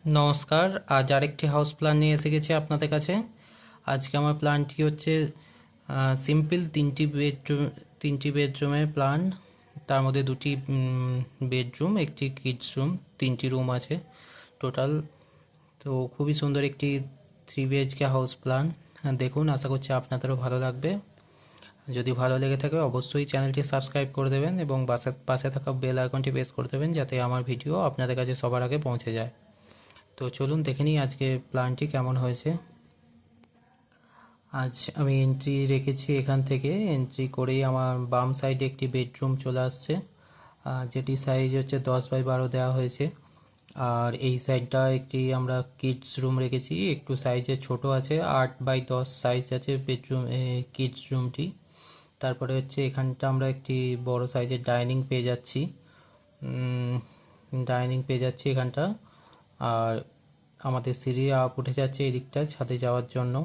নমস্কার। আজ আরেকটি হাউস প্ল্যান নিয়ে এসে গেছি আপনাদের কাছে। আজকে আমার প্ল্যানটি হচ্ছে সিম্পল তিনটি বেডরুমের প্ল্যান। তার মধ্যে দুটি বেডরুম, একটি কিডস রুম, তিনটি রুম আছে টোটাল। তো খুবই সুন্দর একটি 3 BHK হাউস প্ল্যান। দেখুন, আশা করছি আপনাদেরও ভালো লাগবে। যদি ভালো লেগে থাকে অবশ্যই চ্যানেলটি সাবস্ক্রাইব করে দেবেন এবং পাশে থাকা বেল আইকনটি প্রেস করে দেবেন, যাতে আমার ভিডিও আপনাদের কাছে সবার আগে পৌঁছে যায়। তো চলুন দেখে নিই আজকে প্ল্যানটি কেমন হয়েছে। আজ আমি এন্ট্রি রেখেছি, এখান থেকে এন্ট্রি করেই আমার বাম সাইডে একটি বেডরুম চলে আসছে, যেটি সাইজ হচ্ছে 10x12 দেওয়া হয়েছে। আর এই সাইডটা একটি আমরা কিডস রুম রেখেছি, একটু সাইজে ছোট আছে, 8x10 সাইজ আছে বেডরুম কিডস রুমটি। তারপরে হচ্ছে এখানটা আমরা একটি বড় সাইজের ডাইনিং পেয়ে যাচ্ছি এখানটা। আর আমাদের সিঁড়ি আপ উঠে যাচ্ছে এই দিকটা ছাদে যাওয়ার জন্য।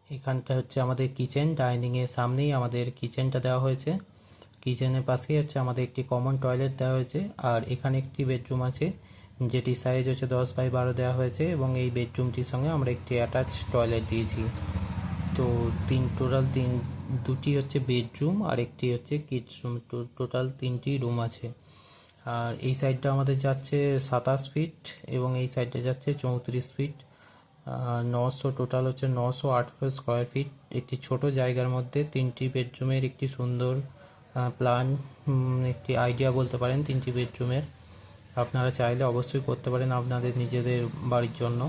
এখানটা হচ্ছে আমাদের কিচেন, ডাইনিংয়ের সামনেই আমাদের কিচেনটা দেওয়া হয়েছে। কিচেনের পাশেই হচ্ছে আমাদের একটি কমন টয়লেট দেওয়া হয়েছে। আর এখানে একটি বেডরুম আছে, যেটি সাইজ হচ্ছে 10x12 দেওয়া হয়েছে, এবং এই বেডরুমটির সঙ্গে আমরা একটি অ্যাটাচ টয়লেট দিয়েছি। তো দুটি হচ্ছে বেডরুম আর একটি হচ্ছে কিডস রুম, টোটাল 3টি রুম আছে। আর এই সাইডটা আমাদের যাচ্ছে 27 ফিট এবং এই সাইডটা যাচ্ছে 34 ফিট। 900 টোটাল হচ্ছে 918 স্কোয়ার ফিট। একটি ছোট জায়গার মধ্যে 3টি বেডরুমের একটি সুন্দর প্ল্যান, একটি আইডিয়া বলতে পারেন 3টি বেডরুমের। আপনারা চাইলে অবশ্যই করতে পারেন আপনাদের নিজেদের বাড়ির জন্য।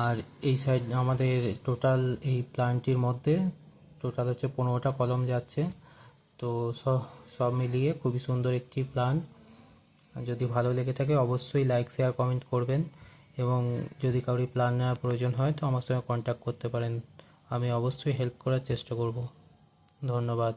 আর এই সাইড আমাদের টোটাল এই প্ল্যানটির মধ্যে টোটাল হচ্ছে 15টা কলম যাচ্ছে। তো সব মিলিয়ে খুবই সুন্দর একটি প্ল্যান। যদি ভালো লেগে থাকে অবশ্যই লাইক, শেয়ার, কমেন্ট করবেন, এবং যদি কারোর প্ল্যান নেওয়ার প্রয়োজন হয় তো আমার সঙ্গে কন্ট্যাক্ট করতে পারেন। আমি অবশ্যই হেল্প করার চেষ্টা করব। ধন্যবাদ।